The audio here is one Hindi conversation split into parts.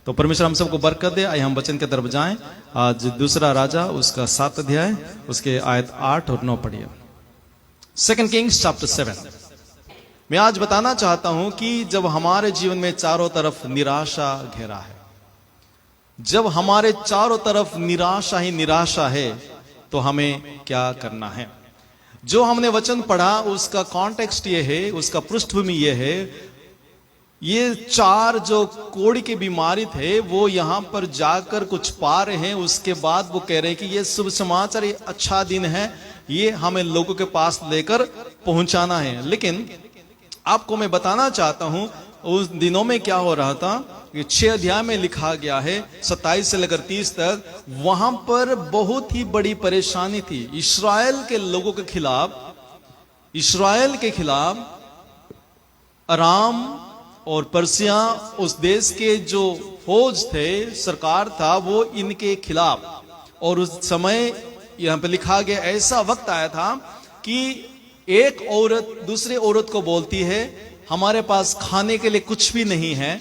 तो परमेश्वर हम सबको बरकत दे। आइए हम वचन की तरफ जाएं। आज दूसरा राजा उसका 7 अध्याय उसके आयत 8 और 9 पढ़िए। 2 किंग्स चैप्टर 7। मैं आज बताना चाहता हूं कि जब हमारे जीवन में चारों तरफ निराशा घेरा है, जब हमारे चारों तरफ निराशा ही निराशा है, तो हमें क्या करना है। जो हमने वचन पढ़ा उसका कॉन्टेक्स्ट ये है, उसका पृष्ठभूमि ये है, ये 4 जो कोढ़ की बीमारी थे वो यहां पर जाकर कुछ पा रहे हैं। उसके बाद वो कह रहे हैं कि ये शुभ समाचार, ये अच्छा दिन है, ये हमें लोगों के पास लेकर पहुंचाना है। लेकिन आपको मैं बताना चाहता हूं उस दिनों में क्या हो रहा था। 6 अध्याय में लिखा गया है 27 से लेकर 30 तक, वहां पर बहुत ही बड़ी परेशानी थी इस्राएल के लोगों के खिलाफ। इस्राएल के खिलाफ अराम और पर्सिया, उस देश के जो फौज थे, सरकार था, वो इनके खिलाफ। और उस समय यहां पे लिखा गया ऐसा वक्त आया था कि एक औरत दूसरी औरत को बोलती है, हमारे पास खाने के लिए कुछ भी नहीं है,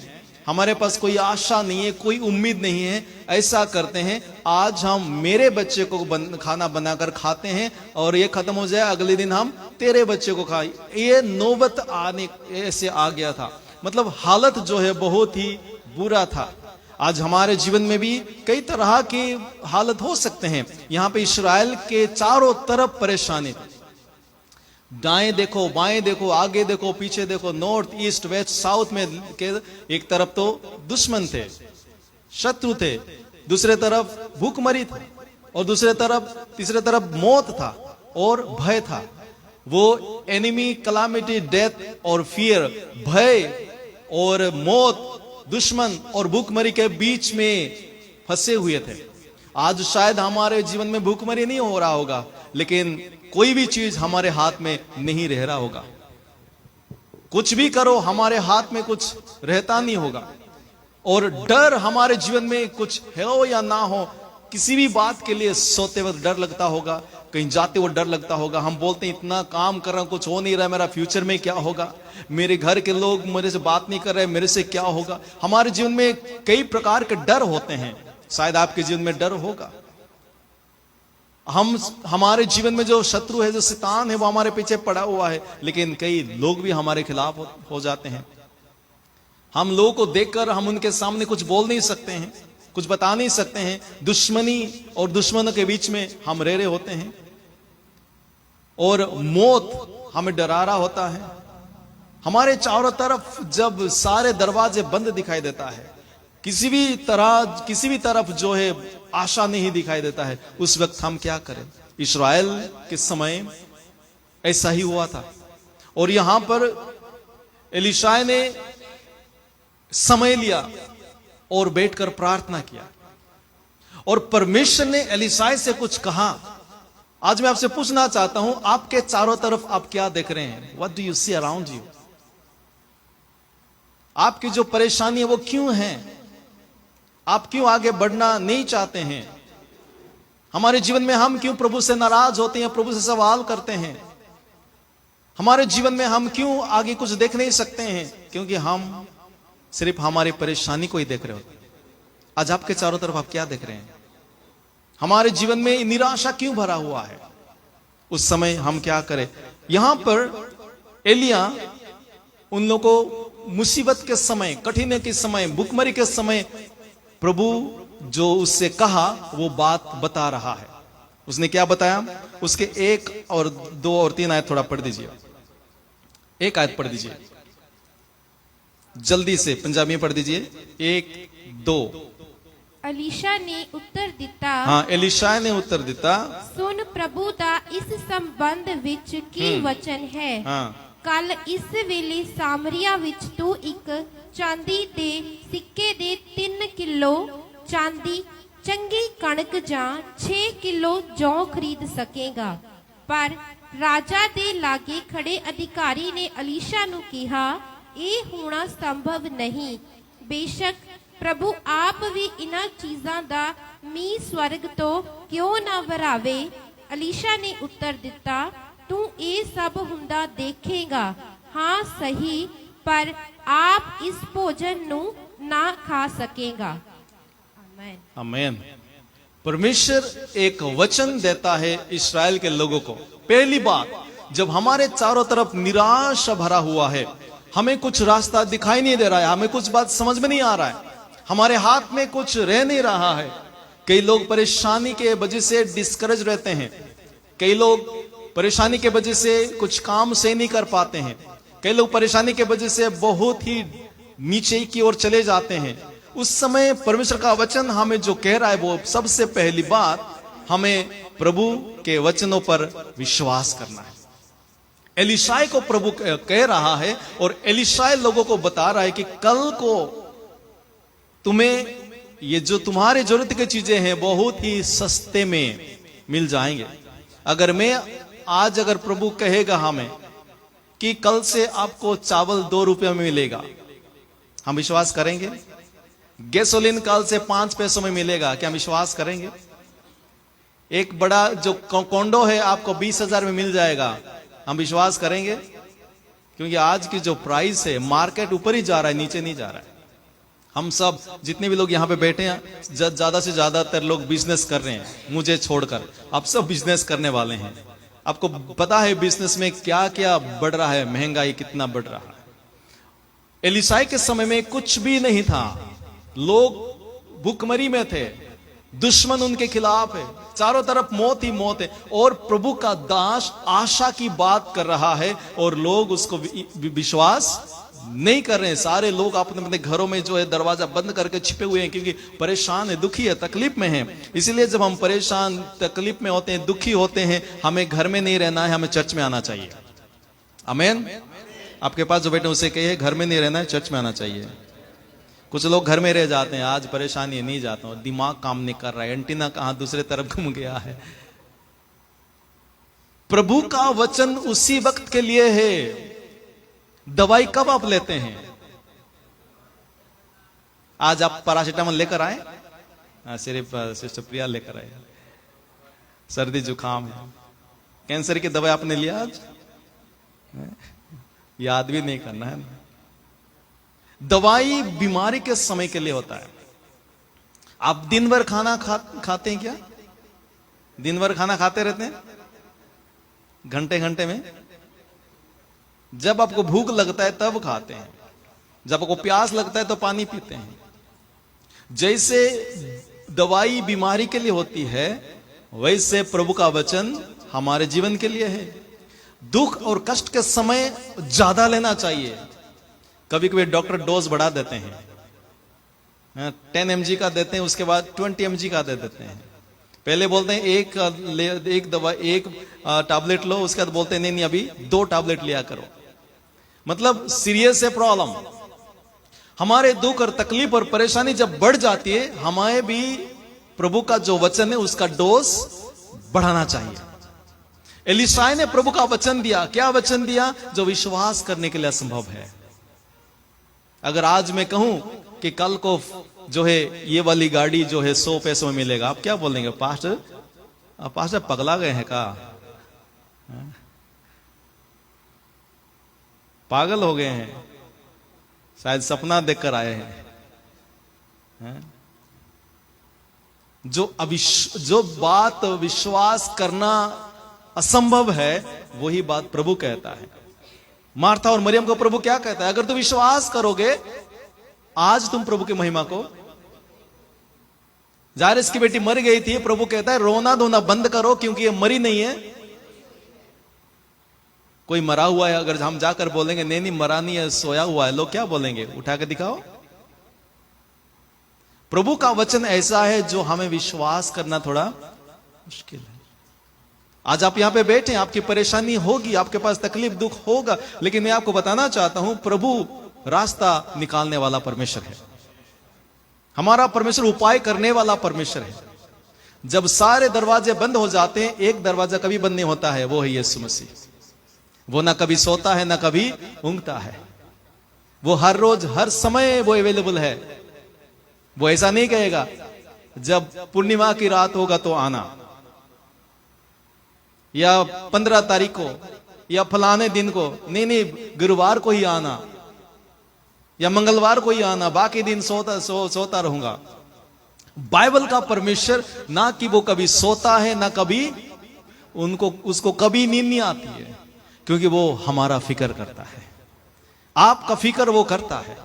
हमारे पास कोई आशा नहीं है, कोई उम्मीद नहीं है। ऐसा करते हैं, आज हम मेरे बच्चे को खाना बनाकर खाते हैं और ये खत्म हो जाए, अगले दिन हम तेरे बच्चे को खाए। ये नौबत आने ऐसे आ गया था। मतलब हालत जो है बहुत ही बुरा था। आज हमारे जीवन में भी कई तरह की हालत हो सकते हैं। यहां पे इस्राएल के चारों तरफ परेशानी थी। दाएं देखो, बाएं देखो, आगे देखो, पीछे देखो, नॉर्थ ईस्ट वेस्ट साउथ में के एक तरफ तो दुश्मन थे, शत्रु थे, दूसरे तरफ भूखमरी था, और तीसरे तरफ मौत था और भय था। वो एनिमी, कलामिटी, डेथ और फियर, भय और मौत, दुश्मन और भूखमरी के बीच में फंसे हुए थे। आज शायद हमारे जीवन में भूखमरी नहीं हो रहा होगा, लेकिन कोई भी चीज हमारे हाथ में नहीं रह रहा होगा। कुछ भी करो हमारे हाथ में कुछ रहता नहीं होगा। और डर हमारे जीवन में कुछ हो या ना हो, किसी भी बात के लिए सोते वक्त डर लगता होगा, कहीं जाते हुए डर लगता होगा। हम बोलते हैं इतना काम कर रहा हूं, कुछ हो नहीं रहा, मेरा फ्यूचर में क्या होगा, मेरे घर के लोग मेरे से बात नहीं कर रहे, मेरे से क्या होगा। हमारे जीवन में कई प्रकार के डर होते हैं। शायद आपके जीवन में डर होगा। हमारे जीवन में जो शत्रु है, जो शैतान है, वो हमारे पीछे पड़ा हुआ है, लेकिन कई लोग भी हमारे खिलाफ हो जाते हैं। हम लोगों को देखकर हम उनके सामने कुछ बोल नहीं सकते हैं, कुछ बता नहीं सकते हैं। दुश्मनी और दुश्मनों के बीच में हम रह रहे होते हैं, और मौत हमें डरा रहा होता है। हमारे चारों तरफ जब सारे दरवाजे बंद दिखाई देता है, किसी भी तरफ जो है आशा नहीं दिखाई देता है, उस वक्त हम क्या करें। इस्राएल के समय ऐसा ही हुआ था। और यहां पर एलीशा ने समय लिया और बैठकर प्रार्थना किया, और परमेश्वर ने एलीशा से कुछ कहा। आज मैं आपसे पूछना चाहता हूं, आपके चारों तरफ आप क्या देख रहे हैं? What do you see around you? आपकी जो परेशानी है वो क्यों है? आप क्यों आगे बढ़ना नहीं चाहते हैं? हमारे जीवन में हम क्यों प्रभु से नाराज होते हैं, प्रभु से सवाल करते हैं? हमारे जीवन में हम क्यों आगे कुछ देख नहीं सकते हैं? क्योंकि हम सिर्फ हमारी परेशानी को ही देख रहे होते हैं। आज आपके चारों तरफ आप क्या देख रहे हैं? हमारे जीवन में निराशा क्यों भरा हुआ है? उस समय हम क्या करें? यहां पर एलिया उन लोगों को मुसीबत के समय, कठिनाई के समय, भूखमरी के समय प्रभु जो उससे कहा वो बात बता रहा है। उसने क्या बताया? उसके 1 और 2 और 3 आयत थोड़ा पढ़ दीजिए। 1 आयत पढ़ दीजिए जल्दी से, पंजाबी में पढ़ दीजिए। 1, 2। एलीशा ने उत्तर दिता, हाँ, एलीशा ने उत्तर दिता, सुन प्रभु दा इस संबंध विच की वचन है। हाँ, कल इस वेले सामरिया विच तू एक चांदी दे सिक्के दे 3 किलो चांदी, चंगी कणक जां 6 किलो जौ खरीद सकेगा। पर राजा दे लागे खड़े अधिकारी ने एलीशा नू कहा, ਇਹ होना संभव नहीं। बेशक प्रभु आप भी इन्हां चीजां दा मींह स्वर्ग तो क्यों ना वरावे। एलीशा ने उत्तर दिता, तू ये सब हुंदा देखेगा, हाँ सही, पर आप इस भोजन नू ना खा सकेगा। आमीन। आमीन। परमेश्वर एक वचन देता है इस्राएल के लोगों को। पहली बात, जब हमारे चारों तरफ निराशा भरा हुआ है, हमें कुछ रास्ता दिखाई नहीं दे रहा है, हमें कुछ बात समझ में नहीं आ रहा है, हमारे हाथ में कुछ रह नहीं रहा है, कई लोग परेशानी के वजह से डिस्करेज रहते हैं, कई लोग परेशानी के वजह से कुछ काम से नहीं कर पाते हैं, कई लोग परेशानी के वजह से बहुत ही नीचे की ओर चले जाते हैं। उस समय परमेश्वर का वचन हमें जो कह रहा है, वो सबसे पहली बात, हमें प्रभु के वचनों पर विश्वास करना है। एलीशाई को प्रभु कह रहा है और एलीशाई लोगों को बता रहा है कि कल को तुम्हें ये जो तुम्हारे जरूरत की चीजें हैं बहुत ही सस्ते में मिल जाएंगे। अगर प्रभु कहेगा हमें कि कल से आपको चावल 2 रुपये में मिलेगा, हम विश्वास करेंगे? गैसोलीन कल से 5 पैसों में मिलेगा, क्या हम विश्वास करेंगे? एक बड़ा जो कॉन्डो है आपको 20,000 में मिल जाएगा, हम विश्वास करेंगे? क्योंकि आज की जो प्राइस है, मार्केट ऊपर ही जा रहा है, नीचे नहीं जा रहा है। हम सब जितने भी लोग यहाँ पे बैठे हैं, ज्यादा से ज्यादातर लोग बिजनेस कर रहे हैं, मुझे छोड़कर आप सब बिजनेस करने वाले हैं। आपको पता है बिजनेस में क्या क्या बढ़ रहा है, महंगाई कितना बढ़ रहा है। एलीशाई के समय में कुछ भी नहीं था, लोग भूखमरी में थे, दुश्मन उनके खिलाफ है, चारों तरफ मौत ही मौत है, और प्रभु का दास आशा की बात कर रहा है और लोग उसको विश्वास नहीं कर रहे हैं। सारे लोग अपने अपने घरों में जो है दरवाजा बंद करके छिपे हुए हैं, क्योंकि परेशान है, दुखी है, तकलीफ में है। इसलिए जब हम परेशान, तकलीफ में होते हैं, दुखी होते हैं, हमें घर में नहीं रहना है, हमें चर्च में आना चाहिए। आमीन। आपके पास जो बैठे उसे कहिए, घर में नहीं रहना है, चर्च में आना चाहिए। कुछ लोग घर में रह जाते हैं, आज परेशानी है, नहीं जाता हूं, दिमाग काम नहीं कर रहा है, एंटीना कहां दूसरे तरफ घूम गया है। प्रभु का वचन उसी वक्त के लिए है। दवाई कब आप लेते हैं? आज आप पैरासिटामोल लेकर आए? सिर्फ सिस्टर प्रिया लेकर आए। सर्दी जुकाम है, कैंसर की दवाई आपने लिया आज? याद भी नहीं करना है ना। दवाई बीमारी के समय के लिए होता है। आप दिन भर खाना खाते हैं क्या? दिन भर खाना खाते रहते हैं, घंटे घंटे में? जब आपको भूख लगता है तब खाते हैं, जब आपको प्यास लगता है तो पानी पीते हैं। जैसे दवाई बीमारी के लिए होती है, वैसे प्रभु का वचन हमारे जीवन के लिए है। दुख और कष्ट के समय ज्यादा लेना चाहिए। कभी कभी डॉक्टर डोज बढ़ा देते हैं, 10 mg का देते हैं, उसके बाद 20 mg का दे देते हैं। पहले बोलते हैं एक दवा, एक टैबलेट लो, उसके बाद बोलते हैं नहीं अभी 2 टैबलेट लिया करो। मतलब सीरियस है प्रॉब्लम। हमारे दुख और तकलीफ और परेशानी जब बढ़ जाती है, हमें भी प्रभु का जो वचन है उसका डोज बढ़ाना चाहिए। एलीशाई ने प्रभु का वचन दिया। क्या वचन दिया? जो विश्वास करने के लिए असंभव है। अगर आज मैं कहूं कि कल को जो है ये वाली गाड़ी जो है 100 पैसों में मिलेगा, आप क्या बोलेंगे? पास्टर पगला गए हैं का? पागल हो गए हैं, शायद सपना देखकर आए हैं। जो बात विश्वास करना असंभव है, वही बात प्रभु कहता है। मार्था और मरियम को प्रभु क्या कहता है? अगर तुम विश्वास करोगे, आज तुम प्रभु की महिमा को। जायरस की बेटी मर गई थी, प्रभु कहता है रोना धोना बंद करो, क्योंकि ये मरी नहीं है। कोई मरा हुआ है, अगर हम जाकर बोलेंगे नहीं मरा नहीं है, सोया हुआ है, लोग क्या बोलेंगे? उठा के दिखाओ। प्रभु का वचन ऐसा है जो हमें विश्वास करना थोड़ा मुश्किल है। आज आप यहां पे बैठे, आपकी परेशानी होगी, आपके पास तकलीफ दुख होगा, लेकिन मैं आपको बताना चाहता हूं, प्रभु रास्ता निकालने वाला परमेश्वर है। हमारा परमेश्वर उपाय करने वाला परमेश्वर है। जब सारे दरवाजे बंद हो जाते हैं, एक दरवाजा कभी बंद नहीं होता है, वो है यीशु मसीह। वो ना कभी सोता है ना कभी ऊँघता है। वो हर रोज हर समय वो अवेलेबल है। वो ऐसा नहीं कहेगा जब पूर्णिमा की रात होगा तो आना, या 15 तारीख को, या फलाने दिन को, नहीं गुरुवार को ही आना, या मंगलवार को ही आना, बाकी दिन सोता रहूंगा। बाइबल का परमेश्वर ना कि वो कभी सोता है ना कभी उसको कभी नींद नहीं आती है, क्योंकि वो हमारा फिक्र करता है। आपका फिक्र वो करता है।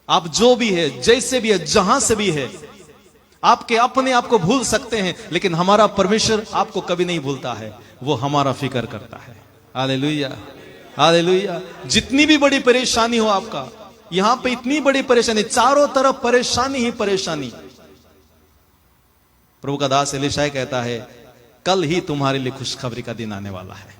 आप जो भी है, जैसे भी है, जहां से भी है, आपके अपने आप को भूल सकते हैं, लेकिन हमारा परमेश्वर आपको कभी नहीं भूलता है। वो हमारा फिक्र करता है। Hallelujah, hallelujah. जितनी भी बड़ी परेशानी हो आपका, यहां पे इतनी बड़ी परेशानी, चारों तरफ परेशानी ही परेशानी। प्रभु का दास एलीशा कहता है, कल ही तुम्हारे लिए खुशखबरी का दिन आने वाला है।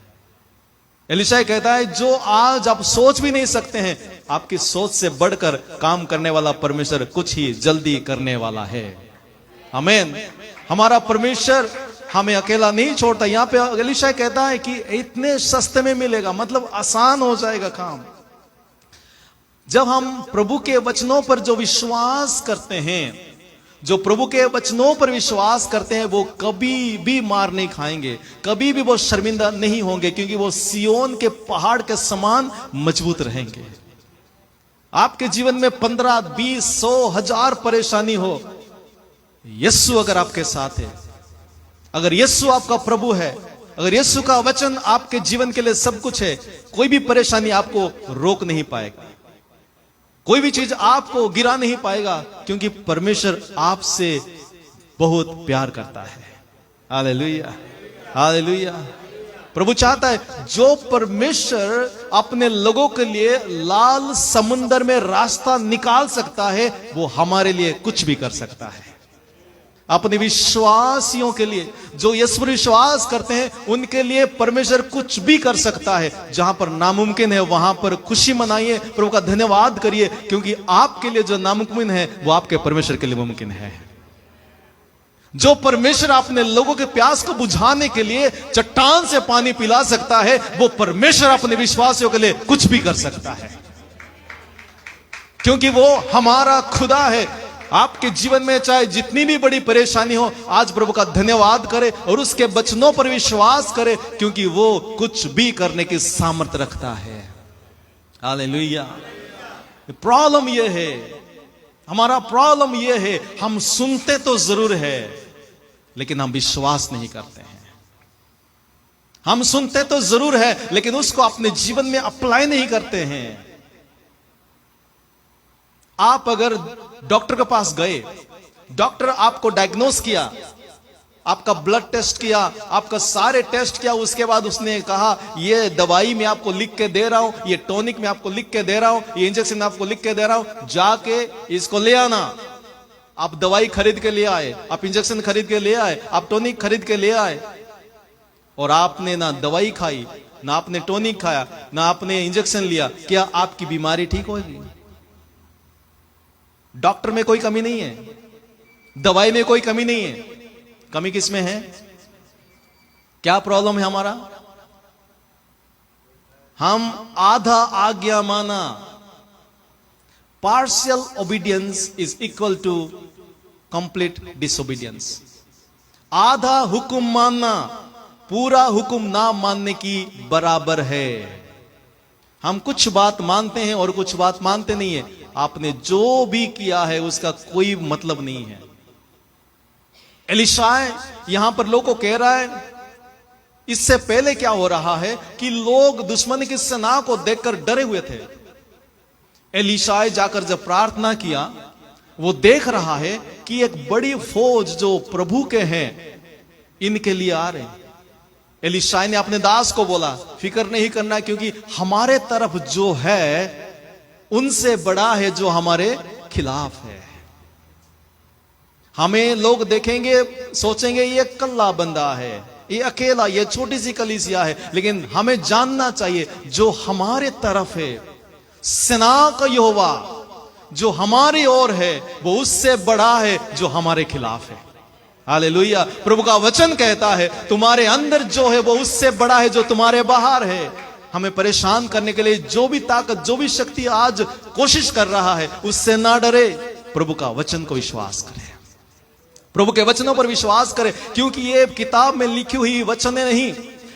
एलीशा कहता है, जो आज आप सोच भी नहीं सकते हैं, आपकी सोच से बढ़कर काम करने वाला परमेश्वर कुछ ही जल्दी करने वाला है। आमीन। हमारा परमेश्वर हमें अकेला नहीं छोड़ता। यहां पे एलीशा कहता है कि इतने सस्ते में मिलेगा, मतलब आसान हो जाएगा काम। जब हम प्रभु के वचनों पर जो विश्वास करते हैं, जो प्रभु के वचनों पर विश्वास करते हैं, वो कभी भी मार नहीं खाएंगे, कभी भी वो शर्मिंदा नहीं होंगे, क्योंकि वो सियोन के पहाड़ के समान मजबूत रहेंगे। आपके जीवन में 15, 20, 100, 1000 परेशानी हो, यीशु अगर आपके साथ है, अगर यीशु आपका प्रभु है, अगर यीशु का वचन आपके जीवन के लिए सब कुछ है, कोई भी परेशानी आपको रोक नहीं पाएगा, कोई भी चीज आपको गिरा नहीं पाएगा, क्योंकि परमेश्वर आपसे बहुत प्यार करता है। Hallelujah, hallelujah. प्रभु चाहता है, जो परमेश्वर अपने लोगों के लिए लाल समुद्र में रास्ता निकाल सकता है, वो हमारे लिए कुछ भी कर सकता है। अपने विश्वासियों के लिए, जो यीशु पर विश्वास करते हैं, उनके लिए परमेश्वर कुछ भी कर सकता है। जहां पर नामुमकिन है वहां पर खुशी मनाइए, प्रभु का धन्यवाद करिए, क्योंकि आपके लिए जो नामुमकिन है वो आपके परमेश्वर के लिए मुमकिन है। जो परमेश्वर अपने लोगों के प्यास को बुझाने के लिए चट्टान से पानी पिला सकता है, वो परमेश्वर अपने विश्वासियों के लिए कुछ भी कर सकता है, क्योंकि वो हमारा खुदा है। आपके जीवन में चाहे जितनी भी बड़ी परेशानी हो, आज प्रभु का धन्यवाद करें और उसके वचनों पर विश्वास करें, क्योंकि वो कुछ भी करने की सामर्थ्य रखता है। हालेलुया। प्रॉब्लम ये है, हमारा प्रॉब्लम ये है, हम सुनते तो जरूर है, लेकिन हम विश्वास नहीं करते हैं। हम सुनते तो जरूर है, लेकिन उसको अपने जीवन में अप्लाई नहीं करते हैं। आप अगर डॉक्टर के पास गए, डॉक्टर आपको डायग्नोस किया, आपका ब्लड टेस्ट किया, आपका सारे टेस्ट किया, उसके बाद उसने कहा, ये दवाई मैं आपको लिख के दे रहा हूं, ये टॉनिक मैं आपको लिख के दे रहा हूं, ये इंजेक्शन मैं आपको लिख के दे रहा हूं, जाके इसको ले आना। आप दवाई खरीद के ले आए, आप इंजेक्शन खरीद के ले आए, आप टॉनिक खरीद के ले आए, और आपने ना दवाई खाई, ना आपने टॉनिक खाया, ना आपने इंजेक्शन लिया। क्या आपकी बीमारी ठीक होगी? डॉक्टर में कोई कमी नहीं है, दवाई में कोई कमी नहीं है। कमी किस में है? क्या प्रॉब्लम है हमारा? हम आधा आज्ञा माना। Partial obedience is equal to complete disobedience. आधा हुक्म मानना पूरा हुक्म ना मानने की बराबर है। हम कुछ बात मानते हैं और कुछ बात मानते नहीं है। आपने जो भी किया है उसका कोई मतलब नहीं है। एलीशा यहां पर लोगों को कह रहा है, इससे पहले क्या हो रहा है कि लोग दुश्मन की सेना को देखकर डरे हुए थे। एलीशा जाकर जब प्रार्थना किया, वो देख रहा है कि एक बड़ी फौज जो प्रभु के हैं इनके लिए आ रहे हैं। एलीशा ने अपने दास को बोला, फिक्र नहीं करना, क्योंकि हमारे तरफ जो है उनसे बड़ा है जो हमारे खिलाफ है। हमें लोग देखेंगे, सोचेंगे ये कल्ला बंदा है, ये अकेला, ये छोटी सी कलीसिया है, लेकिन हमें जानना चाहिए जो हमारे तरफ है, सेना का यहोवा जो हमारी ओर है, वो उससे बड़ा है जो हमारे खिलाफ है। हालेलुया। प्रभु का वचन कहता है, तुम्हारे अंदर जो है वो उससे बड़ा है जो तुम्हारे बाहर है। हमें परेशान करने के लिए जो भी ताकत, जो भी शक्ति आज कोशिश कर रहा है, उससे ना डरे, प्रभु का वचन को विश्वास करें, प्रभु के वचनों पर विश्वास करें, क्योंकि ये किताब में लिखी हुई वचन नहीं,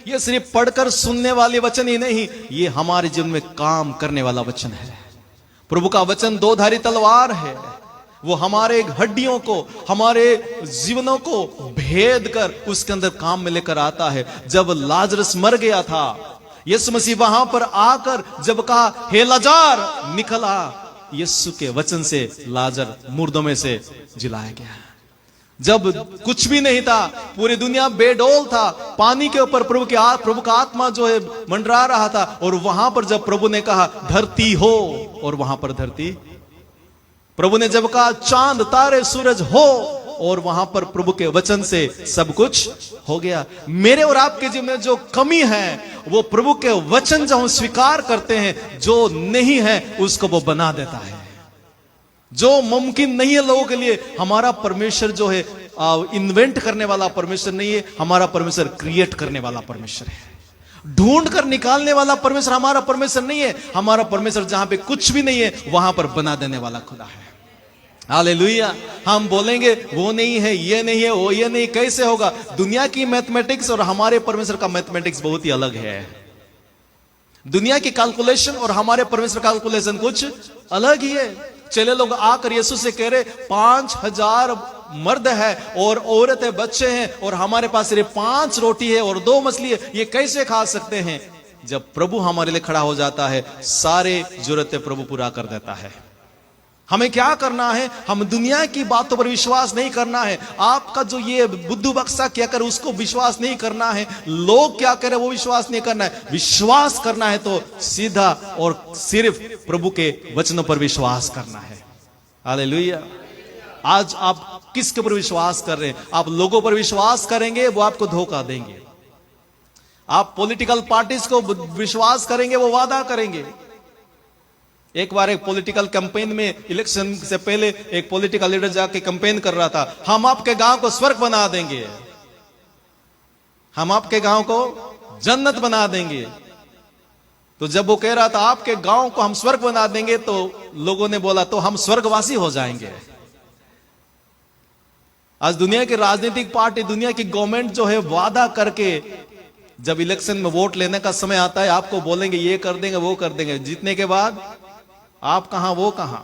ये सिर्फ पढ़कर सुनने वाले वचन ही नहीं, ये हमारे जीवन में काम करने वाला वचन है। प्रभु का वचन दो धारी तलवार है, वो हमारे हड्डियों को, हमारे जीवनों को भेद कर उसके अंदर काम में लेकर आता है। जब लाजरस मर गया था, यीशु मसीह वहां पर आकर जब कहा हे लाजर निकल आ, यीशु के वचन से लाजर मुर्दों में से जिलाया गया। जब कुछ भी नहीं था, पूरी दुनिया बेडौल था, पानी के ऊपर प्रभु का आत्मा जो है मंडरा रहा था, और वहां पर जब प्रभु ने कहा धरती हो, और वहां पर धरती, प्रभु ने जब कहा चांद तारे सूरज हो, और वहां पर प्रभु के वचन से सब कुछ हो गया। मेरे और आपके जीवन में जो कमी है, वो प्रभु के वचन जब हम स्वीकार करते हैं, जो नहीं है उसको वो बना देता है। जो मुमकिन नहीं है लोगों के लिए, हमारा परमेश्वर जो है इन्वेंट करने वाला परमेश्वर नहीं है, हमारा परमेश्वर क्रिएट करने वाला परमेश्वर है। ढूंढ कर निकालने वाला परमेश्वर हमारा परमेश्वर नहीं है। हमारा परमेश्वर जहां पे कुछ भी नहीं है, वहां पर बना देने वाला खुदा है। हालेलुया। हम बोलेंगे वो नहीं है, ये नहीं है, वो ये नहीं, कैसे होगा? दुनिया की मैथमेटिक्स और हमारे परमेश्वर का मैथमेटिक्स बहुत ही अलग है। दुनिया की कैलकुलेशन और हमारे परमेश्वर कैलकुलेशन कुछ अलग ही है। चले लोग आकर यीशु से कह रहे 5000 मर्द है और औरतें बच्चे हैं, और हमारे पास सिर्फ 5 रोटी है और 2 मछली है, ये कैसे खा सकते हैं? जब प्रभु हमारे लिए खड़ा हो जाता है, सारे जरूरतें प्रभु पूरा कर देता है। हमें क्या करना है? हम दुनिया की बातों पर विश्वास नहीं करना है। आपका जो ये बुद्धू बक्सा क्या करे उसको विश्वास नहीं करना है। लोग क्या करे वो विश्वास नहीं करना है। विश्वास करना है तो सीधा और सिर्फ प्रभु के वचनों पर विश्वास करना है। हालेलुया। आज आप किसके ऊपर विश्वास कर रहे हैं? आप लोगों पर विश्वास करेंगे, वो आपको धोखा देंगे। आप पॉलिटिकल पार्टीज को विश्वास करेंगे, वो वादा करेंगे। एक बार एक पॉलिटिकल कैंपेन में, इलेक्शन से पहले एक पॉलिटिकल लीडर जाके कैंपेन कर रहा था, हम आपके गांव को स्वर्ग बना देंगे, हम आपके गांव को जन्नत बना देंगे। तो जब वो कह रहा था आपके गांव को हम स्वर्ग बना देंगे, तो लोगों ने बोला तो हम स्वर्गवासी हो जाएंगे। आज दुनिया की राजनीतिक पार्टी, दुनिया की गवर्नमेंट जो है वादा करके जब इलेक्शन में वोट लेने का समय आता है, आपको बोलेंगे ये कर देंगे, वो कर देंगे। जीतने के बाद आप कहां, वो कहां।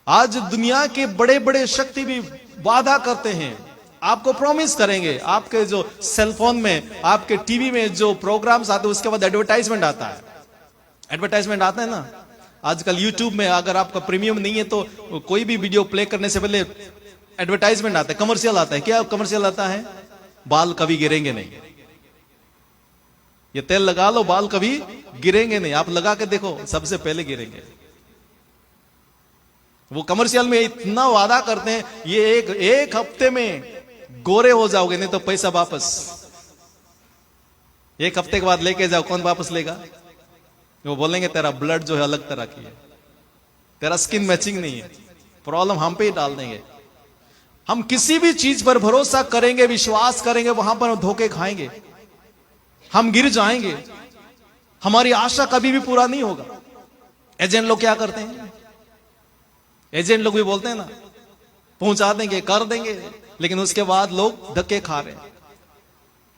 आज दुनिया के बड़े बड़े शक्ति भी वादा करते हैं, आपको प्रॉमिस करेंगे। आपके जो सेलफोन में, आपके टीवी में जो प्रोग्राम्स आते हैं, उसके बाद एडवर्टाइजमेंट आता है। एडवर्टाइजमेंट आता है ना आजकल यूट्यूब में। अगर आपका प्रीमियम नहीं है तो कोई भी वीडियो प्ले करने से पहले एडवर्टाइजमेंट आता है, कमर्शियल आता है। क्या कमर्शियल आता है? बाल कभी गिरेंगे नहीं, ये तेल लगा लो, बाल कभी गिरेंगे नहीं। आप लगा के देखो, सबसे पहले गिरेंगे। वो कमर्शियल में इतना वादा करते हैं, ये एक हफ्ते में गोरे हो जाओगे, नहीं तो पैसा वापस। एक हफ्ते के बाद लेके जाओ, कौन वापस लेगा? वो बोलेंगे तेरा ब्लड जो है अलग तरह की है, तेरा स्किन मैचिंग नहीं है, प्रॉब्लम हम पे ही डाल देंगे। हम किसी भी चीज पर भरोसा करेंगे, विश्वास करेंगे, वहां पर धोखे खाएंगे, हम गिर जाएंगे, हमारी आशा कभी भी पूरा नहीं होगा। एजेंट लोग क्या करते हैं? एजेंट लोग भी बोलते हैं ना, पहुंचा देंगे, कर देंगे, लेकिन उसके बाद लोग धक्के खा रहे हैं।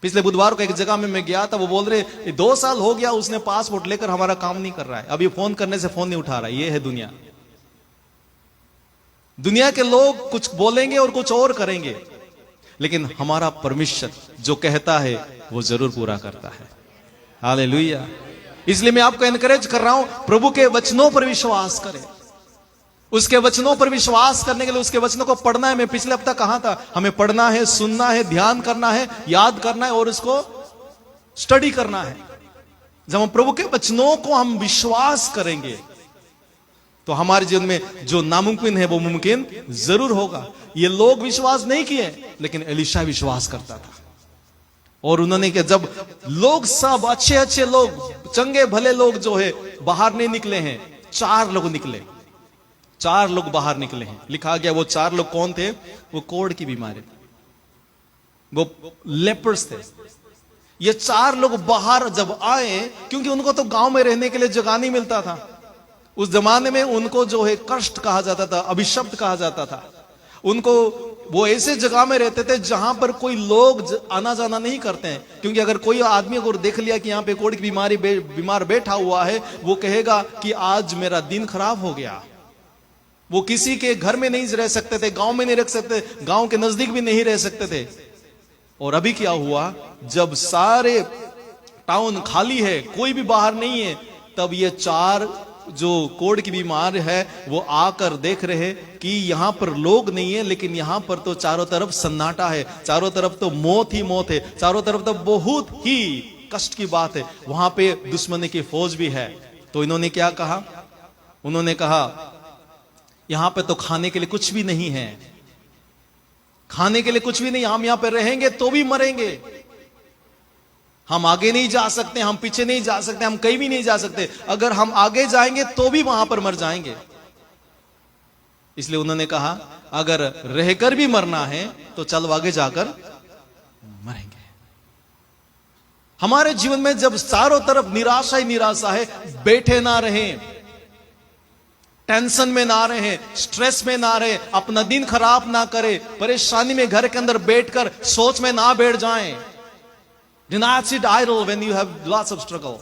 पिछले बुधवार को एक जगह में मैं गया था, वो बोल रहे 2 साल हो गया उसने पासपोर्ट लेकर हमारा काम नहीं कर रहा है, अभी फोन करने से फोन नहीं उठा रहा है। ये है दुनिया। दुनिया के लोग कुछ बोलेंगे और कुछ और करेंगे, लेकिन हमारा परमेश्वर जो कहता है वो जरूर पूरा करता है। हालेलुया। इसलिए मैं आपको एनकरेज कर रहा हूं, प्रभु के वचनों पर विश्वास करें। उसके वचनों पर विश्वास करने के लिए उसके वचनों को पढ़ना है। मैं पिछले हफ्ता कहा था, हमें पढ़ना है, सुनना है, ध्यान करना है, याद करना है और उसको स्टडी करना है। जब हम प्रभु के वचनों को हम विश्वास करेंगे तो हमारे जीवन में जो नामुमकिन है वो मुमकिन जरूर होगा। ये लोग विश्वास नहीं किए, लेकिन एलीशा विश्वास करता था। और उन्होंने क्या, जब लोग सब अच्छे अच्छे लोग, चंगे भले लोग जो है बाहर नहीं निकले हैं, 4 लोग निकले, 4 लोग बाहर निकले हैं। लिखा गया वो 4 लोग कौन थे? वो कोढ़ की बीमारी, वो लेपर्स थे। ये 4 लोग बाहर जब आए, क्योंकि उनको तो गांव में रहने के लिए जगह नहीं मिलता था। उस जमाने में उनको जो है कष्ट कहा जाता था, अभिशप्त कहा जाता था। उनको वो ऐसे जगह में रहते थे जहां पर कोई लोग आना जाना नहीं करते हैं, क्योंकि अगर कोई आदमी को देख लिया कि यहाँ पे कोढ़ की बीमार बैठा हुआ है, वो कहेगा कि आज मेरा दिन खराब हो गया। वो किसी के घर में नहीं रह सकते थे, गांव में नहीं रह सकते, गांव के नजदीक भी नहीं रह सकते थे। और अभी क्या हुआ, जब सारे टाउन खाली है, कोई भी बाहर नहीं है, तब ये 4 जो कोढ़ की बीमार है वो आकर देख रहे कि यहां पर लोग नहीं है, लेकिन यहां पर तो चारों तरफ सन्नाटा है, चारों तरफ तो मौत ही मौत है, चारों तरफ तो बहुत ही कष्ट की बात है, वहां पे दुश्मन की फौज भी है। तो इन्होंने क्या कहा, उन्होंने कहा यहां पे तो खाने के लिए कुछ भी नहीं है, खाने के लिए कुछ भी नहीं, हम यहां पे रहेंगे तो भी मरेंगे, हम आगे नहीं जा सकते, हम पीछे नहीं जा सकते, हम कहीं भी नहीं जा सकते, अगर हम आगे जाएंगे तो भी वहां पर मर जाएंगे। इसलिए उन्होंने कहा अगर रहकर भी मरना है तो चल आगे जाकर मरेंगे। हमारे जीवन में जब चारों तरफ निराशा ही निराशा है, बैठे ना रहें, टेंशन में ना रहे, स्ट्रेस में ना रहे, अपना दिन खराब ना करे, परेशानी में घर के अंदर बैठकर सोच में ना बैठ जाएं। Do not sit idle when you have lots of struggle.